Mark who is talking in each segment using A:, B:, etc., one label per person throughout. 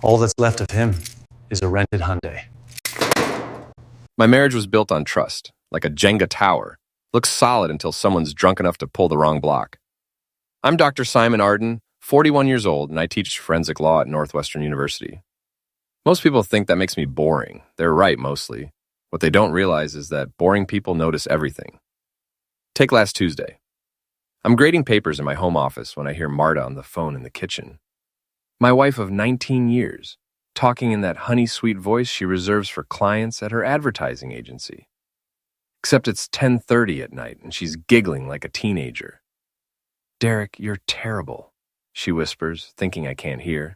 A: All that's left of him is a rented Hyundai.
B: My marriage was built on trust, like a Jenga tower. Looks solid until someone's drunk enough to pull the wrong block. I'm Dr. Simon Arden, 41 years old, and I teach forensic law at Northwestern University. Most people think that makes me boring. They're right, mostly. What they don't realize is that boring people notice everything. Take last Tuesday. I'm grading papers in my home office when I hear Marta on the phone in the kitchen. My wife of 19 years, talking in that honey-sweet voice she reserves for clients at her advertising agency. Except it's 10:30 at night and she's giggling like a teenager. "Derek, you're terrible," she whispers, thinking I can't hear.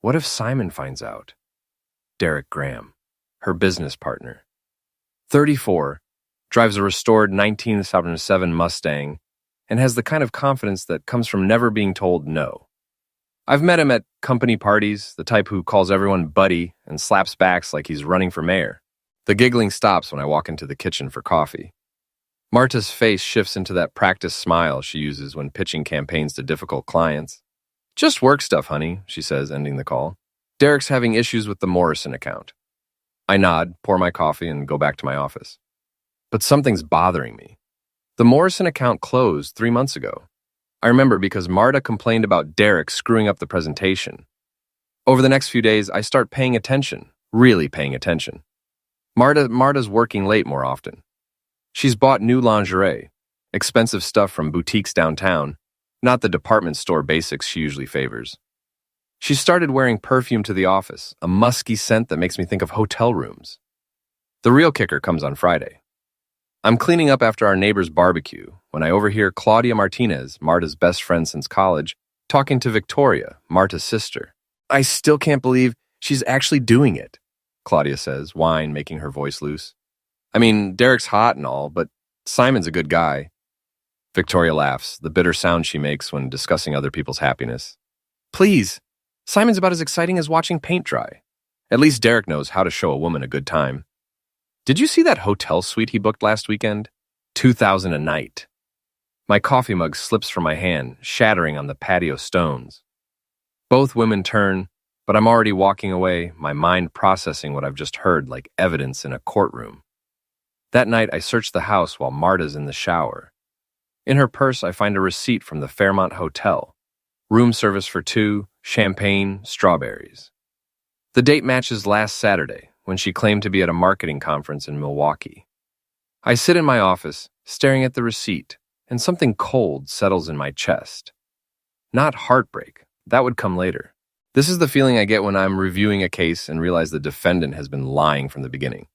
B: What if Simon finds out? Derek Graham, her business partner. 34, drives a restored 1977 Mustang, and has the kind of confidence that comes from never being told no. I've met him at company parties, the type who calls everyone buddy and slaps backs like he's running for mayor. The giggling stops when I walk into the kitchen for coffee. Marta's face shifts into that practice smile she uses when pitching campaigns to difficult clients. "Just work stuff, honey," she says, ending the call. "Derek's having issues with the Morrison account." I nod, pour my coffee, and go back to my office. But something's bothering me. The Morrison account closed 3 months ago. I remember because Marta complained about Derek screwing up the presentation. Over the next few days, I start paying attention, really paying attention. Marta's working late more often. She's bought new lingerie, expensive stuff from boutiques downtown, not the department store basics she usually favors. She started wearing perfume to the office, a musky scent that makes me think of hotel rooms. The real kicker comes on Friday. I'm cleaning up after our neighbor's barbecue when I overhear Claudia Martinez, Marta's best friend since college, talking to Victoria, Marta's sister. "I still can't believe she's actually doing it," Claudia says, whine making her voice loose. "I mean, Derek's hot and all, but Simon's a good guy." Victoria laughs, the bitter sound she makes when discussing other people's happiness. "Please, Simon's about as exciting as watching paint dry. At least Derek knows how to show a woman a good time. Did you see that hotel suite he booked last weekend? $2,000 a night." My coffee mug slips from my hand, shattering on the patio stones. Both women turn, but I'm already walking away, my mind processing what I've just heard like evidence in a courtroom. That night, I search the house while Marta's in the shower. In her purse, I find a receipt from the Fairmont Hotel. Room service for 2, champagne, strawberries. The date matches last Saturday, when she claimed to be at a marketing conference in Milwaukee. I sit in my office, staring at the receipt, and something cold settles in my chest. Not heartbreak, that would come later. This is the feeling I get when I'm reviewing a case and realize the defendant has been lying from the beginning.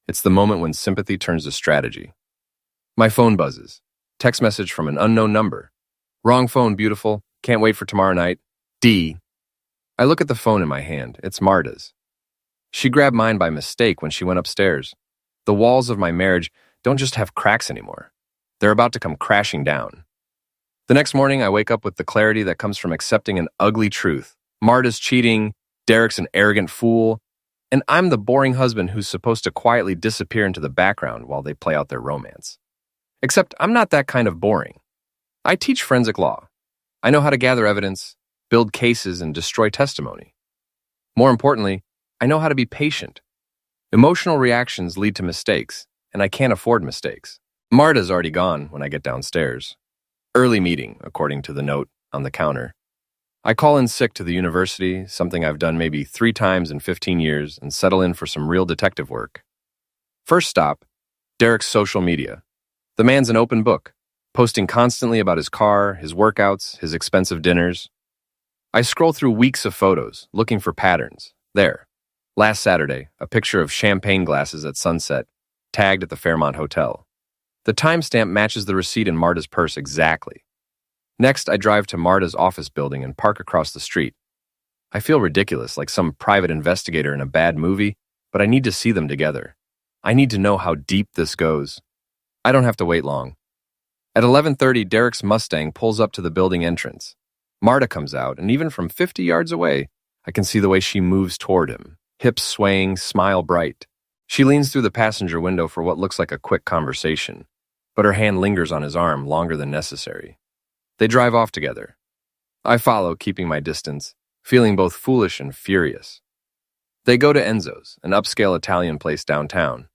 B: It's the moment when sympathy turns to strategy. My phone buzzes. Text message from an unknown number. "Wrong phone, beautiful. Can't wait for tomorrow night. D." I look at the phone in my hand. It's Marta's. She grabbed mine by mistake when she went upstairs. The walls of my marriage don't just have cracks anymore. They're about to come crashing down. The next morning, I wake up with the clarity that comes from accepting an ugly truth. Marta's cheating, Derek's an arrogant fool, and I'm the boring husband who's supposed to quietly disappear into the background while they play out their romance. Except I'm not that kind of boring. I teach forensic law. I know how to gather evidence, build cases, and destroy testimony. More importantly, I know how to be patient. Emotional reactions lead to mistakes, and I can't afford mistakes. Marta's already gone when I get downstairs. Early meeting, according to the note on the counter. I call in sick to the university, something I've done maybe 3 times in 15 years, and settle in for some real detective work. First stop, Derek's social media. The man's an open book, posting constantly about his car, his workouts, his expensive dinners. I scroll through weeks of photos, looking for patterns. There. Last Saturday, a picture of champagne glasses at sunset, tagged at the Fairmont Hotel. The timestamp matches the receipt in Marta's purse exactly. Next, I drive to Marta's office building and park across the street. I feel ridiculous, like some private investigator in a bad movie, but I need to see them together. I need to know how deep this goes. I don't have to wait long. At 11:30, Derek's Mustang pulls up to the building entrance. Marta comes out, and even from 50 yards away, I can see the way she moves toward him, hips swaying, smile bright. She leans through the passenger window for what looks like a quick conversation, but her hand lingers on his arm longer than necessary. They drive off together. I follow, keeping my distance, feeling both foolish and furious. They go to Enzo's, an upscale Italian place downtown.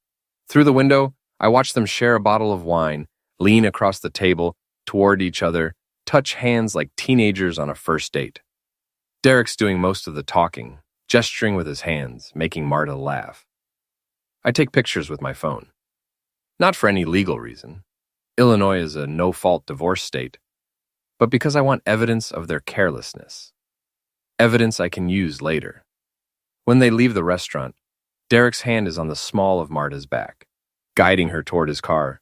B: Through the window, I watch them share a bottle of wine, lean across the table, toward each other, touch hands like teenagers on a first date. Derek's doing most of the talking, gesturing with his hands, making Marta laugh. I take pictures with my phone. Not for any legal reason. Illinois is a no-fault divorce state, but because I want evidence of their carelessness. Evidence I can use later. When they leave the restaurant, Derek's hand is on the small of Marta's back, guiding her toward his car.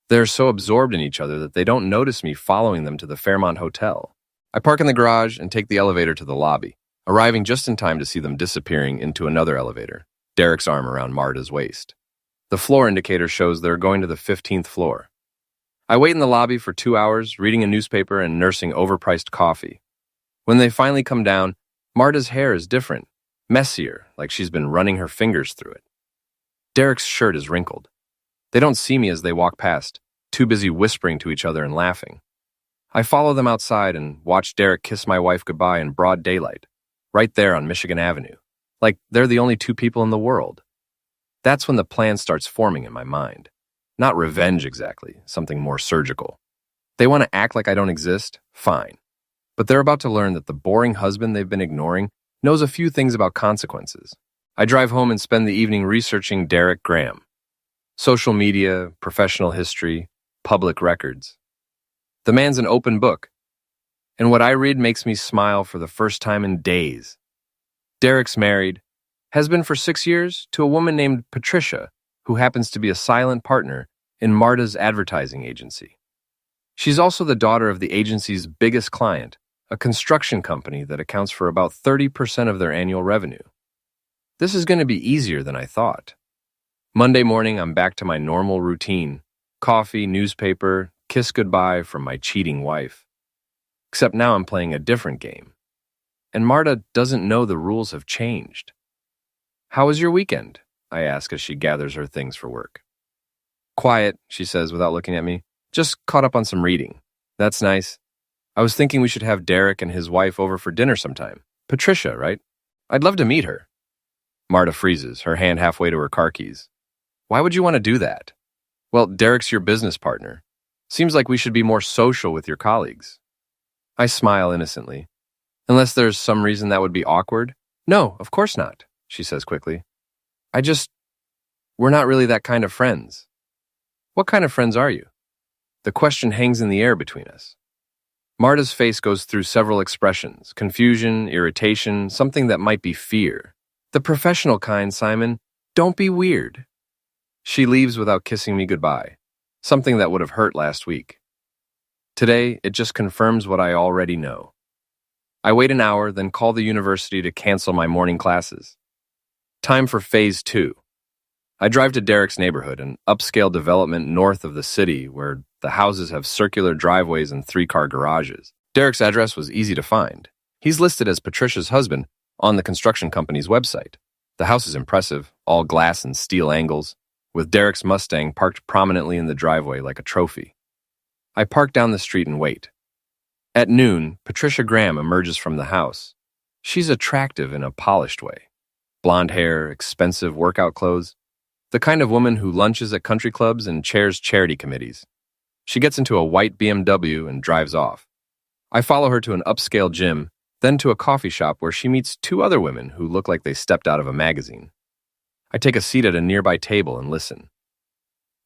B: They're so absorbed in each other that they don't notice me following them to the Fairmont Hotel. I park in the garage and take the elevator to the lobby, arriving just in time to see them disappearing into another elevator, Derek's arm around Marta's waist. The floor indicator shows they're going to the 15th floor. I wait in the lobby for 2 hours, reading a newspaper and nursing overpriced coffee. When they finally come down, Marta's hair is different, messier, like she's been running her fingers through it. Derek's shirt is wrinkled. They don't see me as they walk past, too busy whispering to each other and laughing. I follow them outside and watch Derek kiss my wife goodbye in broad daylight, right there on Michigan Avenue, like they're the only two people in the world. That's when the plan starts forming in my mind. Not revenge exactly, something more surgical. They want to act like I don't exist? Fine. But they're about to learn that the boring husband they've been ignoring knows a few things about consequences. I drive home and spend the evening researching Derek Graham. Social media, professional history, public records. The man's an open book, and what I read makes me smile for the first time in days. Derek's married, has been for 6 years, to a woman named Patricia, who happens to be a silent partner in Marta's advertising agency. She's also the daughter of the agency's biggest client, a construction company that accounts for about 30% of their annual revenue. This is going to be easier than I thought. Monday morning, I'm back to my normal routine. Coffee, newspaper, kiss goodbye from my cheating wife. Except now I'm playing a different game. And Marta doesn't know the rules have changed. "How was your weekend?" I ask as she gathers her things for work. "Quiet," she says without looking at me. "Just caught up on some reading." "That's nice. I was thinking we should have Derek and his wife over for dinner sometime. Patricia, right? I'd love to meet her." Marta freezes, her hand halfway to her car keys. "Why would you want to do that?" "Well, Derek's your business partner. Seems like we should be more social with your colleagues." I smile innocently. "Unless there's some reason that would be awkward?" "No, of course not," she says quickly. We're not really that kind of friends." "What kind of friends are you?" The question hangs in the air between us. Marta's face goes through several expressions: confusion, irritation, something that might be fear. "The professional kind, Simon. Don't be weird." She leaves without kissing me goodbye, something that would have hurt last week. Today, it just confirms what I already know. I wait an hour, then call the university to cancel my morning classes. Time for Phase 2. I drive to Derek's neighborhood, an upscale development north of the city where the houses have circular driveways and 3-car garages. Derek's address was easy to find. He's listed as Patricia's husband on the construction company's website. The house is impressive, all glass and steel angles, with Derek's Mustang parked prominently in the driveway like a trophy. I park down the street and wait. At noon, Patricia Graham emerges from the house. She's attractive in a polished way. Blonde hair, expensive workout clothes. The kind of woman who lunches at country clubs and chairs charity committees. She gets into a white BMW and drives off. I follow her to an upscale gym, then to a coffee shop where she meets 2 other women who look like they stepped out of a magazine. I take a seat at a nearby table and listen.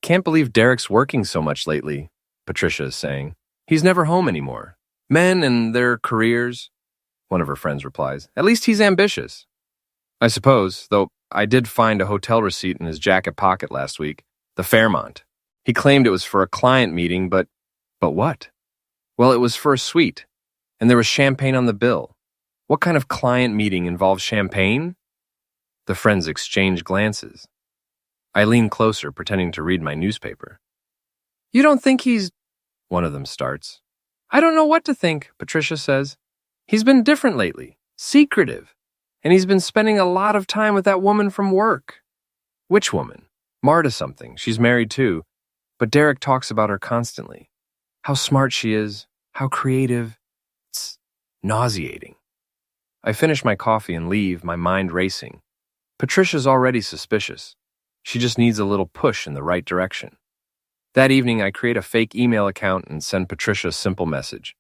B: "Can't believe Derek's working so much lately," Patricia is saying. "He's never home anymore. Men and their careers," one of her friends replies. "At least he's ambitious." I suppose, though I did find a hotel receipt in his jacket pocket last week. The Fairmont. He claimed it was for a client meeting, but what? Well, it was for a suite, and there was champagne on the bill. What kind of client meeting involves champagne? The friends exchange glances. I lean closer, pretending to read my newspaper. "You don't think he's—" one of them starts. "I don't know what to think," Patricia says. "He's been different lately, secretive, and he's been spending a lot of time with that woman from work." "Which woman?" "Marta something. She's married too, but Derek talks about her constantly. How smart she is, how creative. It's nauseating." I finish my coffee and leave, my mind racing. Patricia's already suspicious. She just needs a little push in the right direction. That evening, I create a fake email account and send Patricia a simple message.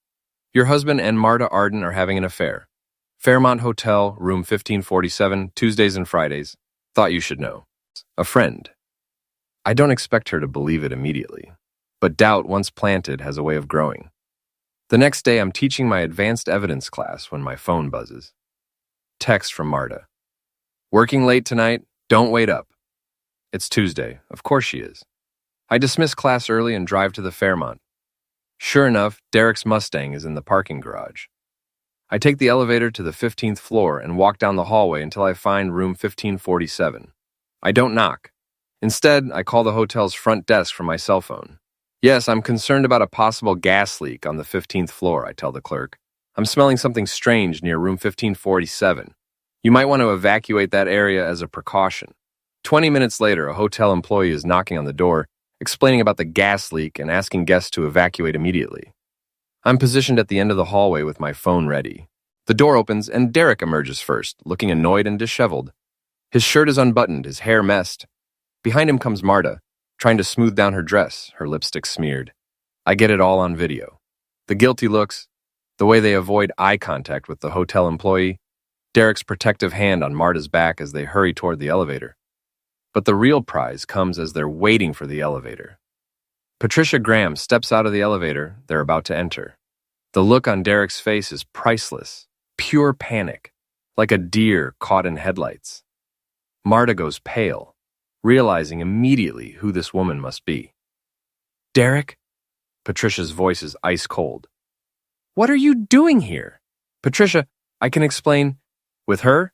B: Your husband and Marta Arden are having an affair. Fairmont Hotel, room 1547, Tuesdays and Fridays. Thought you should know. A friend. I don't expect her to believe it immediately, but doubt once planted has a way of growing. The next day, I'm teaching my advanced evidence class when my phone buzzes. Text from Marta. Working late tonight? Don't wait up. It's Tuesday. Of course she is. I dismiss class early and drive to the Fairmont. Sure enough, Derek's Mustang is in the parking garage. I take the elevator to the 15th floor and walk down the hallway until I find room 1547. I don't knock. Instead, I call the hotel's front desk from my cell phone. Yes, I'm concerned about a possible gas leak on the 15th floor, I tell the clerk. I'm smelling something strange near room 1547. You might want to evacuate that area as a precaution. 20 minutes later, a hotel employee is knocking on the door, explaining about the gas leak and asking guests to evacuate immediately. I'm positioned at the end of the hallway with my phone ready. The door opens and Derek emerges first, looking annoyed and disheveled. His shirt is unbuttoned, his hair messed. Behind him comes Marta, trying to smooth down her dress, her lipstick smeared. I get it all on video. The guilty looks, the way they avoid eye contact with the hotel employee, Derek's protective hand on Marta's back as they hurry toward the elevator. But the real prize comes as they're waiting for the elevator. Patricia Graham steps out of the elevator they're about to enter. The look on Derek's face is priceless, pure panic, like a deer caught in headlights. Marta goes pale, realizing immediately who this woman must be. Derek? Patricia's voice is ice cold. What are you doing here? Patricia, I can explain. With her?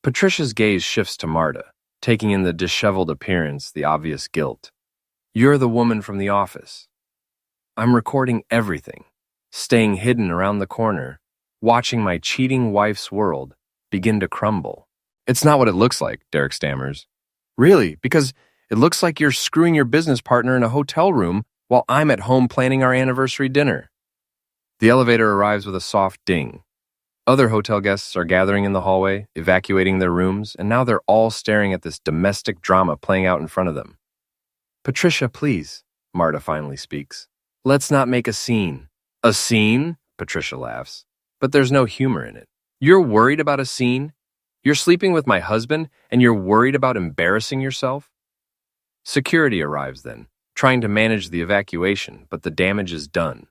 B: Patricia's gaze shifts to Marta, taking in the disheveled appearance, the obvious guilt. You're the woman from the office. I'm recording everything, staying hidden around the corner, watching my cheating wife's world begin to crumble. It's not what it looks like, Derek stammers. Really, because it looks like you're screwing your business partner in a hotel room while I'm at home planning our anniversary dinner. The elevator arrives with a soft ding. Other hotel guests are gathering in the hallway, evacuating their rooms, and now they're all staring at this domestic drama playing out in front of them. Patricia, please, Marta finally speaks. Let's not make a scene. A scene? Patricia laughs. But there's no humor in it. You're worried about a scene? You're sleeping with my husband, and you're worried about embarrassing yourself? Security arrives then, trying to manage the evacuation, but the damage is done.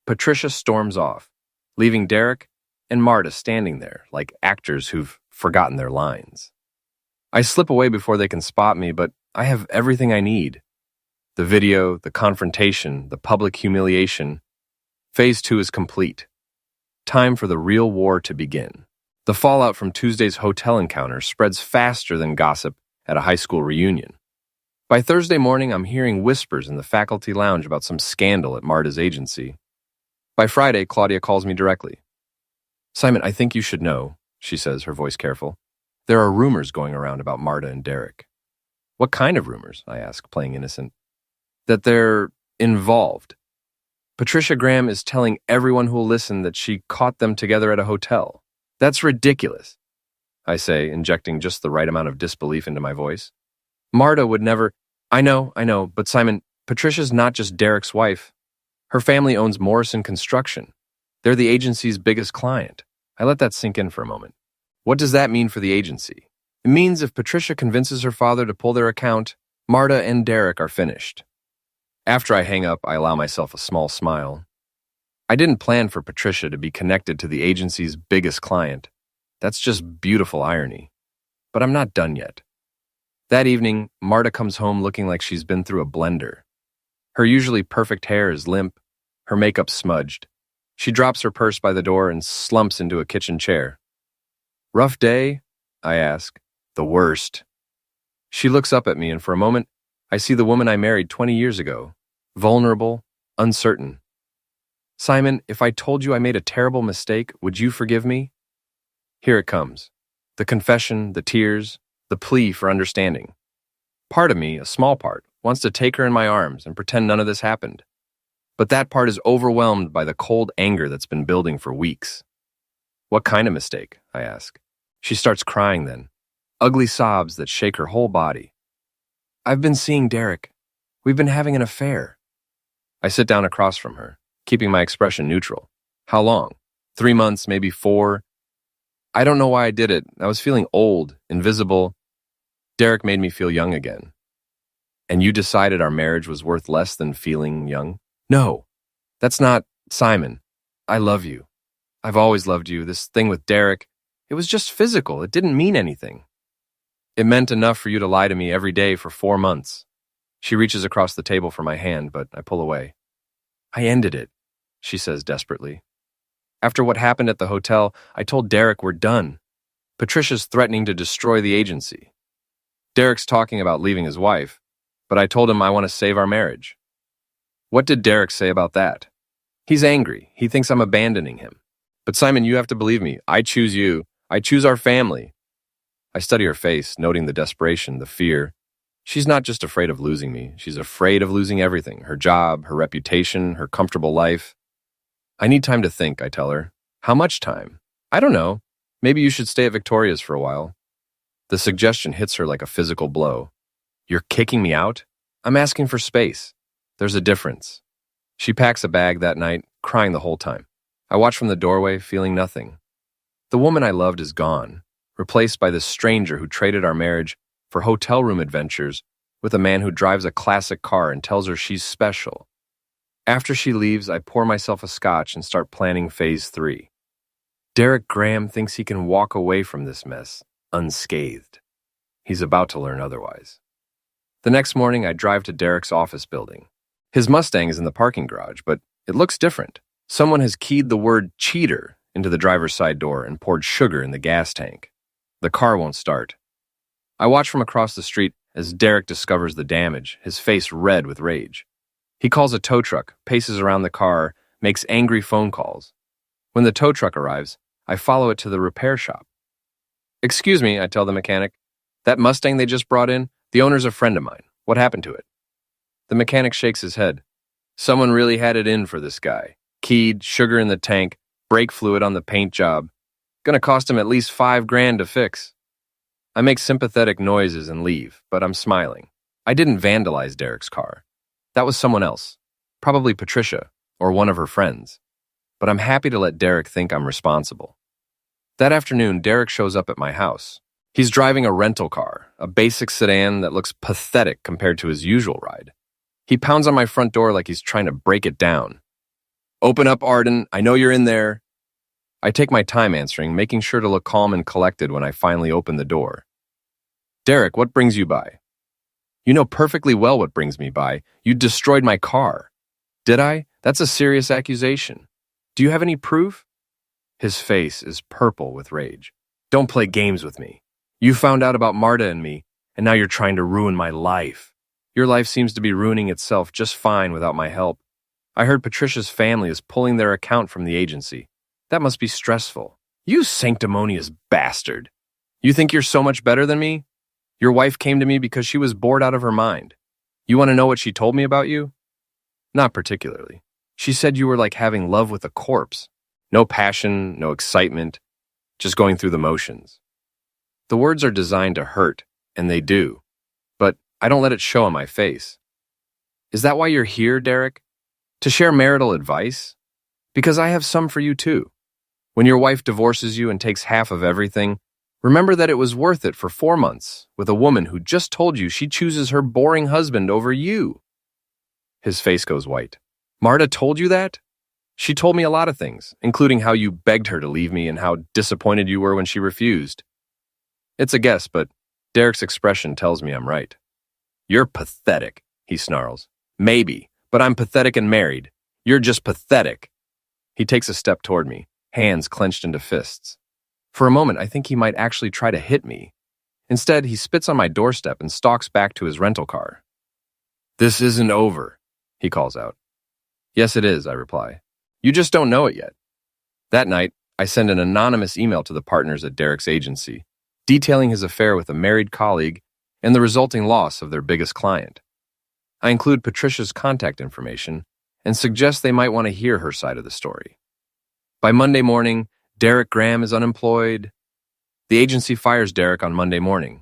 B: Patricia storms off, leaving Derek and Marta standing there like actors who've forgotten their lines. I slip away before they can spot me, but I have everything I need. The video, the confrontation, the public humiliation. Phase 2 is complete. Time for the real war to begin. The fallout from Tuesday's hotel encounter spreads faster than gossip at a high school reunion. By Thursday morning, I'm hearing whispers in the faculty lounge about some scandal at Marta's agency. By Friday, Claudia calls me directly. Simon, I think you should know, she says, her voice careful. There are rumors going around about Marta and Derek. What kind of rumors? I ask, playing innocent. That they're involved. Patricia Graham is telling everyone who'll listen that she caught them together at a hotel. That's ridiculous, I say, injecting just the right amount of disbelief into my voice. Marta would never... I know, but Simon, Patricia's not just Derek's wife. Her family owns Morrison Construction. They're the agency's biggest client. I let that sink in for a moment. What does that mean for the agency? It means if Patricia convinces her father to pull their account, Marta and Derek are finished. After I hang up, I allow myself a small smile. I didn't plan for Patricia to be connected to the agency's biggest client. That's just beautiful irony. But I'm not done yet. That evening, Marta comes home looking like she's been through a blender. Her usually perfect hair is limp, her makeup smudged. She drops her purse by the door and slumps into a kitchen chair. Rough day? I ask. The worst. She looks up at me, and for a moment, I see the woman I married 20 years ago. Vulnerable, uncertain. Simon, if I told you I made a terrible mistake, would you forgive me? Here it comes. The confession, the tears, the plea for understanding. Part of me, a small part, wants to take her in my arms and pretend none of this happened. But that part is overwhelmed by the cold anger that's been building for weeks. What kind of mistake? I ask. She starts crying then, ugly sobs that shake her whole body. I've been seeing Derek. We've been having an affair. I sit down across from her, keeping my expression neutral. How long? 3 months, maybe 4. I don't know why I did it. I was feeling old, invisible. Derek made me feel young again. And you decided our marriage was worth less than feeling young? No, that's not Simon. I love you. I've always loved you. This thing with Derek, it was just physical. It didn't mean anything. It meant enough for you to lie to me every day for 4 months. She reaches across the table for my hand, but I pull away. I ended it, she says desperately. After what happened at the hotel, I told Derek we're done. Patricia's threatening to destroy the agency. Derek's talking about leaving his wife, but I told him I want to save our marriage. What did Derek say about that? He's angry. He thinks I'm abandoning him. But Simon, you have to believe me. I choose you. I choose our family. I study her face, noting the desperation, the fear. She's not just afraid of losing me. She's afraid of losing everything, her job, her reputation, her comfortable life. I need time to think, I tell her. How much time? I don't know. Maybe you should stay at Victoria's for a while. The suggestion hits her like a physical blow. You're kicking me out? I'm asking for space. There's a difference. She packs a bag that night, crying the whole time. I watch from the doorway, feeling nothing. The woman I loved is gone, replaced by this stranger who traded our marriage for hotel room adventures with a man who drives a classic car and tells her she's special. After she leaves, I pour myself a scotch and start planning phase 3. Derek Graham thinks he can walk away from this mess unscathed. He's about to learn otherwise. The next morning, I drive to Derek's office building. His Mustang is in the parking garage, but it looks different. Someone has keyed the word cheater into the driver's side door and poured sugar in the gas tank. The car won't start. I watch from across the street as Derek discovers the damage, his face red with rage. He calls a tow truck, paces around the car, makes angry phone calls. When the tow truck arrives, I follow it to the repair shop. Excuse me, I tell the mechanic. That Mustang they just brought in, the owner's a friend of mine. What happened to it? The mechanic shakes his head. Someone really had it in for this guy. Keyed, sugar in the tank, brake fluid on the paint job. Gonna cost him at least $5,000 to fix. I make sympathetic noises and leave, but I'm smiling. I didn't vandalize Derek's car. That was someone else. Probably Patricia, or one of her friends. But I'm happy to let Derek think I'm responsible. That afternoon, Derek shows up at my house. He's driving a rental car, a basic sedan that looks pathetic compared to his usual ride. He pounds on my front door like he's trying to break it down. Open up, Arden. I know you're in there. I take my time answering, making sure to look calm and collected when I finally open the door. Derek, what brings you by? You know perfectly well what brings me by. You destroyed my car. Did I? That's a serious accusation. Do you have any proof? His face is purple with rage. Don't play games with me. You found out about Marta and me, and now you're trying to ruin my life. Your life seems to be ruining itself just fine without my help. I heard Patricia's family is pulling their account from the agency. That must be stressful. You sanctimonious bastard. You think you're so much better than me? Your wife came to me because she was bored out of her mind. You want to know what she told me about you? Not particularly. She said you were like having love with a corpse. No passion, no excitement, just going through the motions. The words are designed to hurt, and they do. But I don't let it show on my face. Is that why you're here, Derek? To share marital advice? Because I have some for you too. When your wife divorces you and takes half of everything, remember that it was worth it for 4 months with a woman who just told you she chooses her boring husband over you. His face goes white. Marta told you that? She told me a lot of things, including how you begged her to leave me and how disappointed you were when she refused. It's a guess, but Derek's expression tells me I'm right. You're pathetic, he snarls. Maybe, but I'm pathetic and married. You're just pathetic. He takes a step toward me, hands clenched into fists. For a moment, I think he might actually try to hit me. Instead, he spits on my doorstep and stalks back to his rental car. This isn't over, he calls out. Yes, it is, I reply. You just don't know it yet. That night, I send an anonymous email to the partners at Derek's agency, detailing his affair with a married colleague and the resulting loss of their biggest client. I include Patricia's contact information and suggest they might want to hear her side of the story. By Monday morning, Derek Graham is unemployed. The agency fires Derek on Monday morning.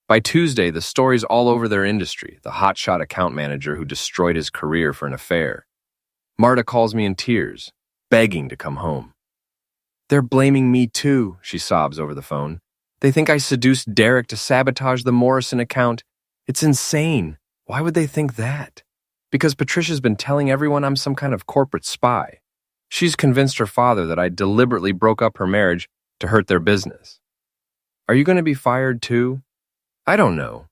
B: By Tuesday, the story's all over their industry, the hotshot account manager who destroyed his career for an affair. Marta calls me in tears, begging to come home. They're blaming me too, she sobs over the phone. They think I seduced Derek to sabotage the Morrison account. It's insane. Why would they think that? Because Patricia's been telling everyone I'm some kind of corporate spy. She's convinced her father that I deliberately broke up her marriage to hurt their business. Are you going to be fired too? I don't know.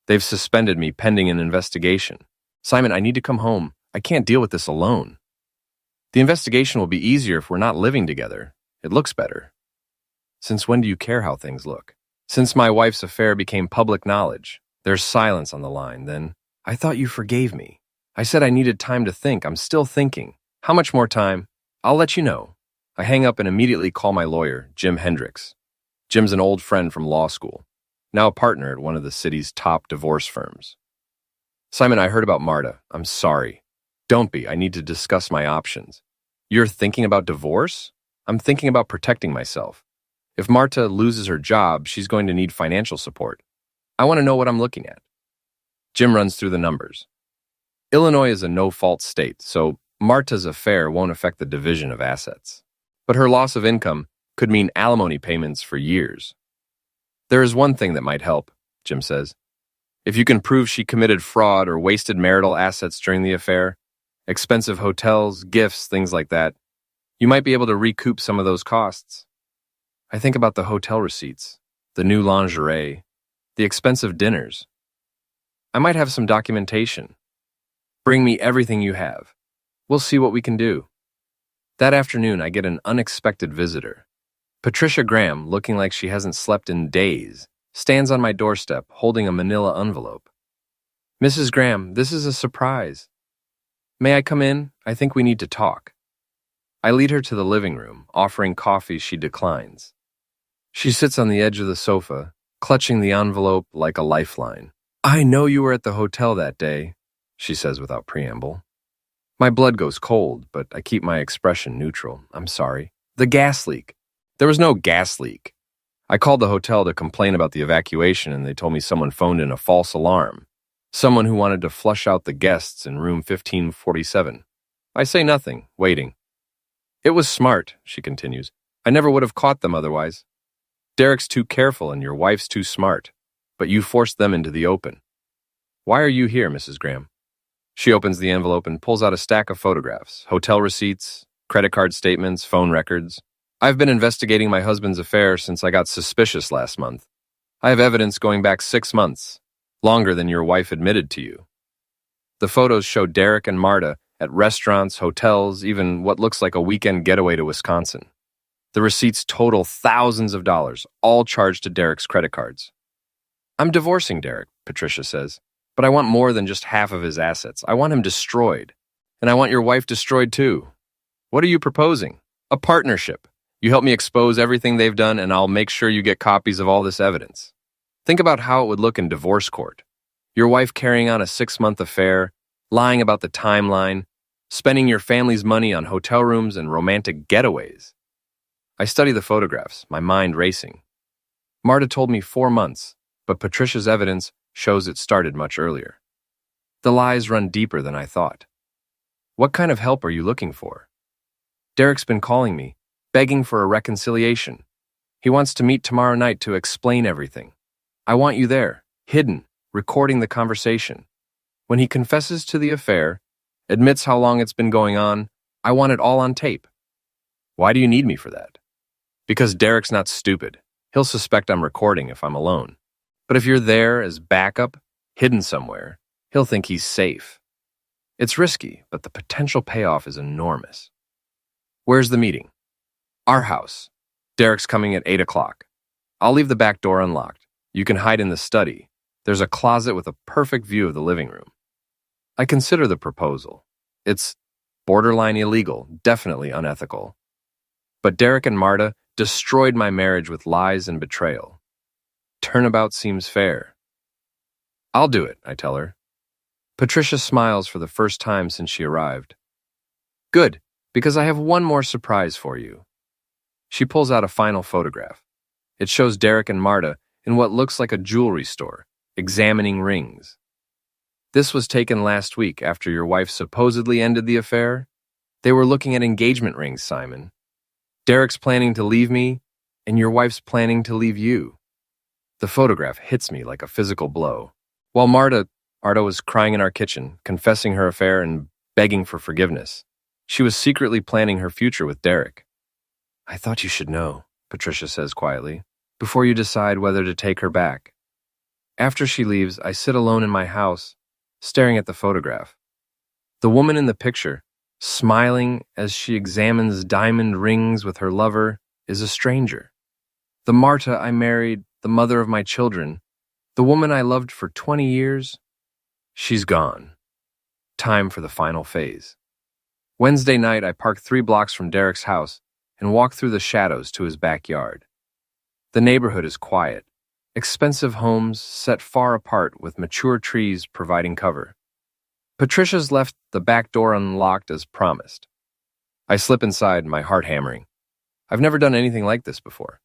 B: They've suspended me pending an investigation. Simon, I need to come home. I can't deal with this alone. The investigation will be easier if we're not living together. It looks better. Since when do you care how things look? Since my wife's affair became public knowledge. There's silence on the line. Then, I thought you forgave me. I said I needed time to think. I'm still thinking. How much more time? I'll let you know. I hang up and immediately call my lawyer, Jim Hendricks. Jim's an old friend from law school, now a partner at one of the city's top divorce firms. Simon, I heard about Marta. I'm sorry. Don't be. I need to discuss my options. You're thinking about divorce? I'm thinking about protecting myself. If Marta loses her job, she's going to need financial support. I want to know what I'm looking at. Jim runs through the numbers. Illinois is a no-fault state, so Marta's affair won't affect the division of assets. But her loss of income could mean alimony payments for years. There is one thing that might help, Jim says. If you can prove she committed fraud or wasted marital assets during the affair, expensive hotels, gifts, things like that, you might be able to recoup some of those costs. I think about the hotel receipts, the new lingerie, the expensive dinners. I might have some documentation. Bring me everything you have. We'll see what we can do. That afternoon, I get an unexpected visitor. Patricia Graham, looking like she hasn't slept in days, stands on my doorstep holding a manila envelope. Mrs. Graham, this is a surprise. May I come in? I think we need to talk. I lead her to the living room, offering coffee she declines. She sits on the edge of the sofa, clutching the envelope like a lifeline. I know you were at the hotel that day, she says without preamble. My blood goes cold, but I keep my expression neutral. I'm sorry. The gas leak. There was no gas leak. I called the hotel to complain about the evacuation, and they told me someone phoned in a false alarm. Someone who wanted to flush out the guests in room 1547. I say nothing, waiting. It was smart, she continues. I never would have caught them otherwise. Derek's too careful and your wife's too smart, but you forced them into the open. Why are you here, Mrs. Graham? She opens the envelope and pulls out a stack of photographs, hotel receipts, credit card statements, phone records. I've been investigating my husband's affair since I got suspicious last month. I have evidence going back 6 months, longer than your wife admitted to you. The photos show Derek and Marta at restaurants, hotels, even what looks like a weekend getaway to Wisconsin. The receipts total thousands of dollars, all charged to Derek's credit cards. I'm divorcing Derek, Patricia says, but I want more than just half of his assets. I want him destroyed. And I want your wife destroyed too. What are you proposing? A partnership. You help me expose everything they've done, and I'll make sure you get copies of all this evidence. Think about how it would look in divorce court. Your wife carrying on a 6-month affair, lying about the timeline, spending your family's money on hotel rooms and romantic getaways. I study the photographs, my mind racing. Marta told me 4 months, but Patricia's evidence shows it started much earlier. The lies run deeper than I thought. What kind of help are you looking for? Derek's been calling me, begging for a reconciliation. He wants to meet tomorrow night to explain everything. I want you there, hidden, recording the conversation. When he confesses to the affair, admits how long it's been going on, I want it all on tape. Why do you need me for that? Because Derek's not stupid. He'll suspect I'm recording if I'm alone. But if you're there as backup, hidden somewhere, he'll think he's safe. It's risky, but the potential payoff is enormous. Where's the meeting? Our house. Derek's coming at 8 o'clock. I'll leave the back door unlocked. You can hide in the study. There's a closet with a perfect view of the living room. I consider the proposal. It's borderline illegal, definitely unethical. But Derek and Marta destroyed my marriage with lies and betrayal. Turnabout seems fair. I'll do it, I tell her. Patricia smiles for the first time since she arrived. Good, because I have one more surprise for you. She pulls out a final photograph. It shows Derek and Marta in what looks like a jewelry store, examining rings. This was taken last week after your wife supposedly ended the affair. They were looking at engagement rings, Simon. Derek's planning to leave me, and your wife's planning to leave you. The photograph hits me like a physical blow. While Marta was crying in our kitchen, confessing her affair and begging for forgiveness. She was secretly planning her future with Derek. I thought you should know, Patricia says quietly, before you decide whether to take her back. After she leaves, I sit alone in my house, staring at the photograph. The woman in the picture, smiling as she examines diamond rings with her lover, is a stranger. The Marta I married, the mother of my children, the woman I loved for 20 years, she's gone. Time for the final phase. Wednesday night, I park 3 blocks from Derek's house and walk through the shadows to his backyard. The neighborhood is quiet. Expensive homes set far apart with mature trees providing cover. Patricia's left the back door unlocked as promised. I slip inside, my heart hammering. I've never done anything like this before.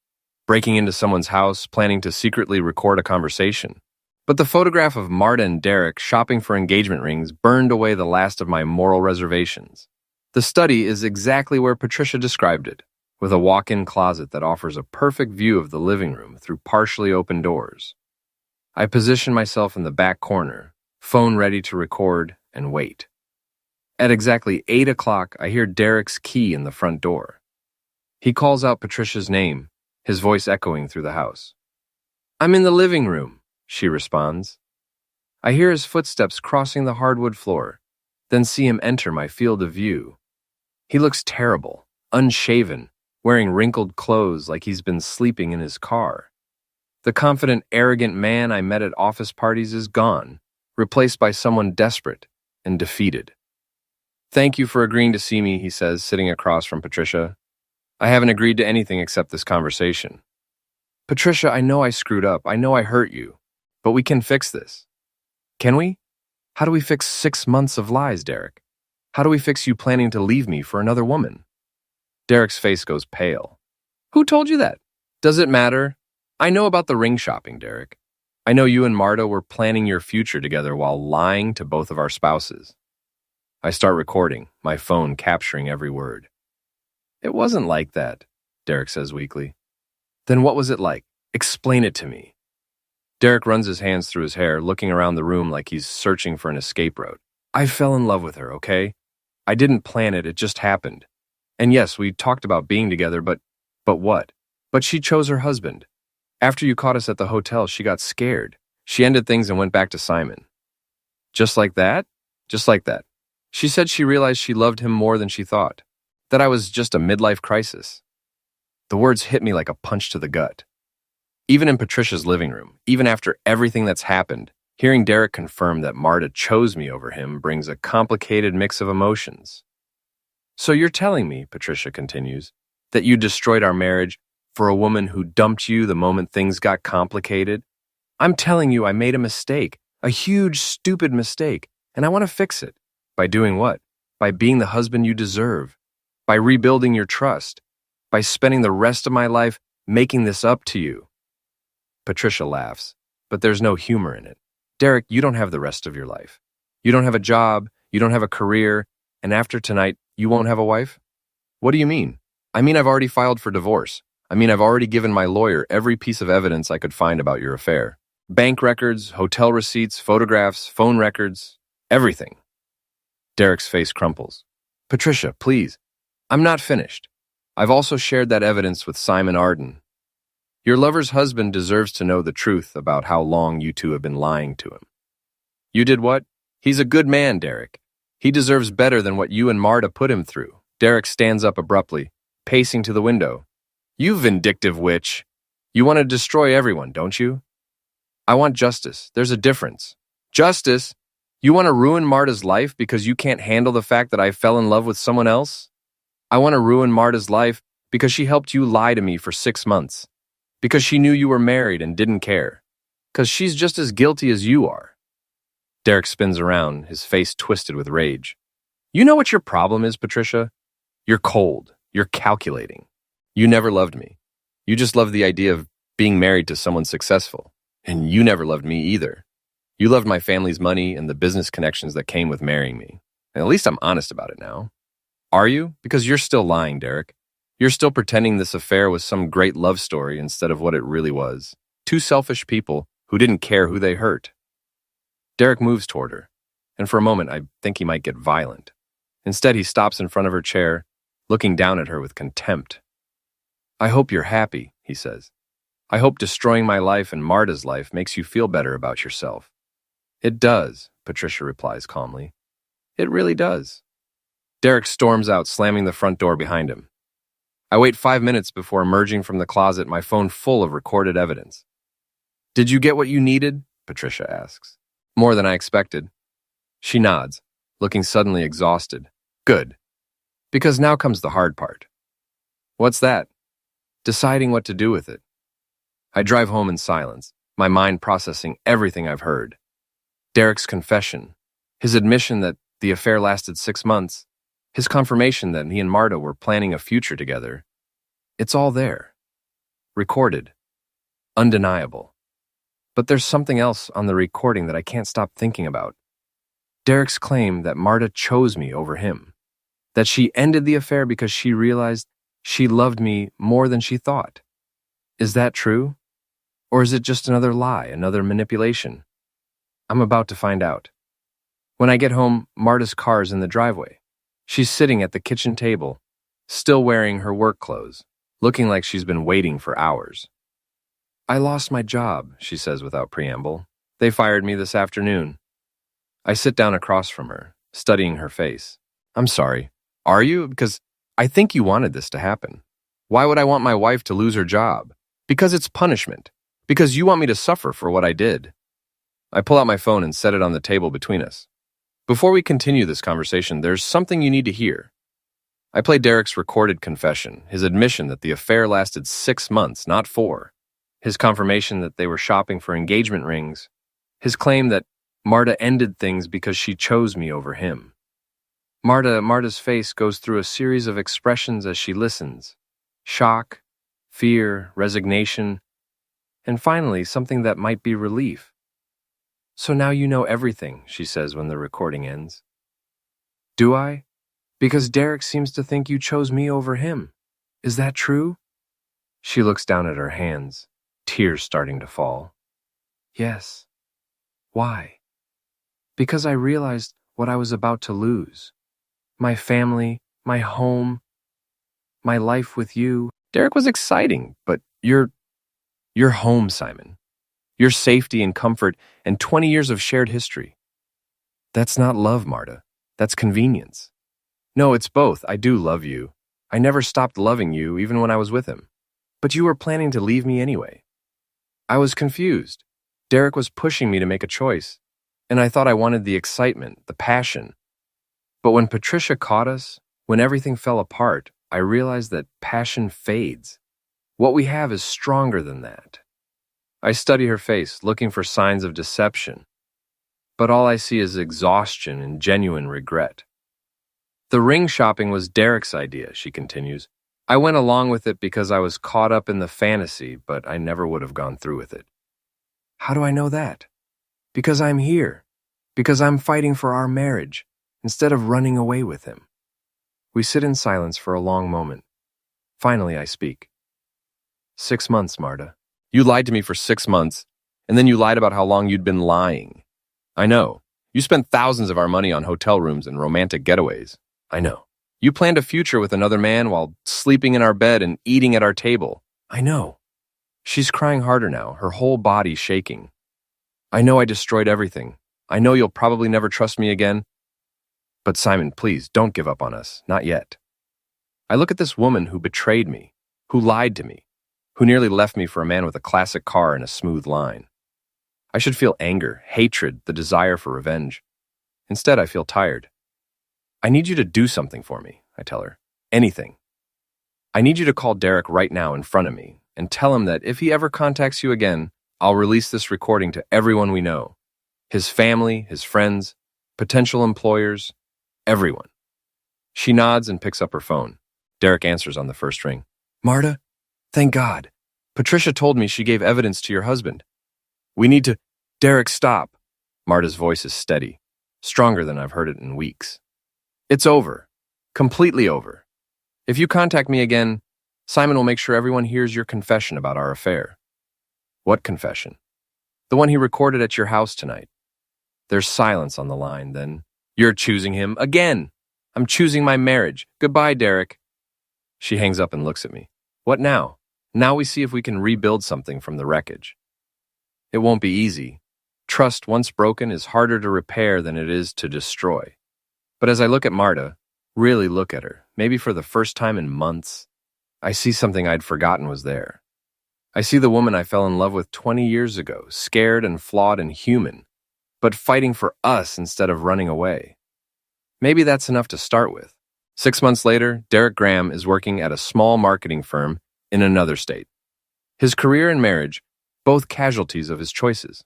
B: Breaking into someone's house, planning to secretly record a conversation. But the photograph of Marta and Derek shopping for engagement rings burned away the last of my moral reservations. The study is exactly where Patricia described it, with a walk-in closet that offers a perfect view of the living room through partially open doors. I position myself in the back corner, phone ready to record, and wait. At exactly 8 o'clock, I hear Derek's key in the front door. He calls out Patricia's name, his voice echoing through the house. I'm in the living room, she responds. I hear his footsteps crossing the hardwood floor, then see him enter my field of view. He looks terrible, unshaven, wearing wrinkled clothes like he's been sleeping in his car. The confident, arrogant man I met at office parties is gone, replaced by someone desperate and defeated. Thank you for agreeing to see me, he says, sitting across from Patricia. I haven't agreed to anything except this conversation. Patricia, I know I screwed up. I know I hurt you. But we can fix this. Can we? How do we fix 6 months of lies, Derek? How do we fix you planning to leave me for another woman? Derek's face goes pale. Who told you that? Does it matter? I know about the ring shopping, Derek. I know you and Marta were planning your future together while lying to both of our spouses. I start recording, my phone capturing every word. It wasn't like that, Derek says weakly. Then what was it like? Explain it to me. Derek runs his hands through his hair, looking around the room like he's searching for an escape route. I fell in love with her, okay? I didn't plan it, it just happened. And yes, we talked about being together, but what? But she chose her husband. After you caught us at the hotel, she got scared. She ended things and went back to Simon. Just like that? Just like that. She said she realized she loved him more than she thought. That I was just a midlife crisis. The words hit me like a punch to the gut. Even in Patricia's living room, even after everything that's happened, hearing Derek confirm that Marta chose me over him brings a complicated mix of emotions. So you're telling me, Patricia continues, that you destroyed our marriage for a woman who dumped you the moment things got complicated? I'm telling you I made a mistake, a huge, stupid mistake, and I want to fix it. By doing what? By being the husband you deserve. By rebuilding your trust. By spending the rest of my life making this up to you. Patricia laughs, but there's no humor in it. Derek, you don't have the rest of your life. You don't have a job, you don't have a career, and after tonight, you won't have a wife? What do you mean? I mean, I've already filed for divorce. I mean, I've already given my lawyer every piece of evidence I could find about your affair. Bank records, hotel receipts, photographs, phone records, everything. Derek's face crumples. Patricia, please. I'm not finished. I've also shared that evidence with Simon Arden. Your lover's husband deserves to know the truth about how long you two have been lying to him. You did what? He's a good man, Derek. He deserves better than what you and Marta put him through. Derek stands up abruptly, pacing to the window. You vindictive witch. You want to destroy everyone, don't you? I want justice. There's a difference. Justice? You want to ruin Marta's life because you can't handle the fact that I fell in love with someone else? I want to ruin Marta's life because she helped you lie to me for 6 months. Because she knew you were married and didn't care. Because she's just as guilty as you are. Derek spins around, his face twisted with rage. You know what your problem is, Patricia? You're cold. You're calculating. You never loved me. You just loved the idea of being married to someone successful. And you never loved me either. You loved my family's money and the business connections that came with marrying me. And at least I'm honest about it now. Are you? Because you're still lying, Derek. You're still pretending this affair was some great love story instead of what it really was. Two selfish people who didn't care who they hurt. Derek moves toward her, and for a moment I think he might get violent. Instead, he stops in front of her chair, looking down at her with contempt. I hope you're happy, he says. I hope destroying my life and Marta's life makes you feel better about yourself. It does, Patricia replies calmly. It really does. Derek storms out, slamming the front door behind him. I wait 5 minutes before emerging from the closet, my phone full of recorded evidence. Did you get what you needed? Patricia asks. More than I expected. She nods, looking suddenly exhausted. Good. Because now comes the hard part. What's that? Deciding what to do with it. I drive home in silence, my mind processing everything I've heard. Derek's confession, his admission that the affair lasted 6 months, his confirmation that he and Marta were planning a future together. It's all there. Recorded. Undeniable. But there's something else on the recording that I can't stop thinking about. Derek's claim that Marta chose me over him. That she ended the affair because she realized she loved me more than she thought. Is that true? Or is it just another lie, another manipulation? I'm about to find out. When I get home, Marta's car's in the driveway. She's sitting at the kitchen table, still wearing her work clothes, looking like she's been waiting for hours. I lost my job, she says without preamble. They fired me this afternoon. I sit down across from her, studying her face. I'm sorry. Are you? Because I think you wanted this to happen. Why would I want my wife to lose her job? Because it's punishment. Because you want me to suffer for what I did. I pull out my phone and set it on the table between us. Before we continue this conversation, there's something you need to hear. I play Derek's recorded confession, his admission that the affair lasted 6 months, not 4. His confirmation that they were shopping for engagement rings. His claim that Marta ended things because she chose me over him. Marta's face goes through a series of expressions as she listens. Shock, fear, resignation, and finally something that might be relief. So now you know everything, she says when the recording ends. Do I? Because Derek seems to think you chose me over him. Is that true? She looks down at her hands, tears starting to fall. Yes. Why? Because I realized what I was about to lose. My family, my home, my life with you. Derek was exciting, but your home, Simon. Your safety and comfort and 20 years of shared history. That's not love, Marta. That's convenience. No, it's both. I do love you. I never stopped loving you, even when I was with him. But you were planning to leave me anyway. I was confused. Derek was pushing me to make a choice, and I thought I wanted the excitement, the passion. But when Patricia caught us, when everything fell apart, I realized that passion fades. What we have is stronger than that. I study her face, looking for signs of deception. But all I see is exhaustion and genuine regret. The ring shopping was Derek's idea, she continues. I went along with it because I was caught up in the fantasy, but I never would have gone through with it. How do I know that? Because I'm here. Because I'm fighting for our marriage, instead of running away with him. We sit in silence for a long moment. Finally, I speak. 6 months, Marta. You lied to me for 6 months, and then you lied about how long you'd been lying. I know. You spent thousands of our money on hotel rooms and romantic getaways. I know. You planned a future with another man while sleeping in our bed and eating at our table. I know. She's crying harder now, her whole body shaking. I know I destroyed everything. I know you'll probably never trust me again. But Simon, please, don't give up on us. Not yet. I look at this woman who betrayed me, who lied to me, who nearly left me for a man with a classic car and a smooth line. I should feel anger, hatred, the desire for revenge. Instead, I feel tired. I need you to do something for me, I tell her. Anything. I need you to call Derek right now in front of me and tell him that if he ever contacts you again, I'll release this recording to everyone we know. His family, his friends, potential employers, everyone. She nods and picks up her phone. Derek answers on the first ring. Marta, thank God. Patricia told me she gave evidence to your husband. We need to— Derek, stop. Marta's voice is steady, stronger than I've heard it in weeks. It's over. Completely over. If you contact me again, Simon will make sure everyone hears your confession about our affair. What confession? The one he recorded at your house tonight. There's silence on the line, then. You're choosing him again. I'm choosing my marriage. Goodbye, Derek. She hangs up and looks at me. What now? Now we see if we can rebuild something from the wreckage. It won't be easy. Trust, once broken, is harder to repair than it is to destroy. But as I look at Marta, really look at her, maybe for the first time in months, I see something I'd forgotten was there. I see the woman I fell in love with 20 years ago, scared and flawed and human, but fighting for us instead of running away. Maybe that's enough to start with. 6 months later, Derek Graham is working at a small marketing firm in another state. His career and marriage, both casualties of his choices.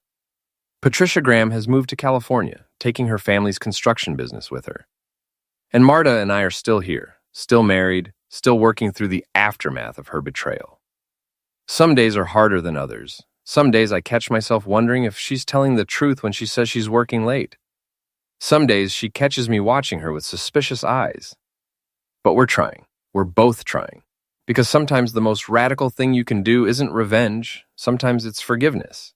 B: Patricia Graham has moved to California, taking her family's construction business with her. And Marta and I are still here, still married, still working through the aftermath of her betrayal. Some days are harder than others. Some days I catch myself wondering if she's telling the truth when she says she's working late. Some days she catches me watching her with suspicious eyes. But we're trying. We're both trying. Because sometimes the most radical thing you can do isn't revenge. Sometimes it's forgiveness.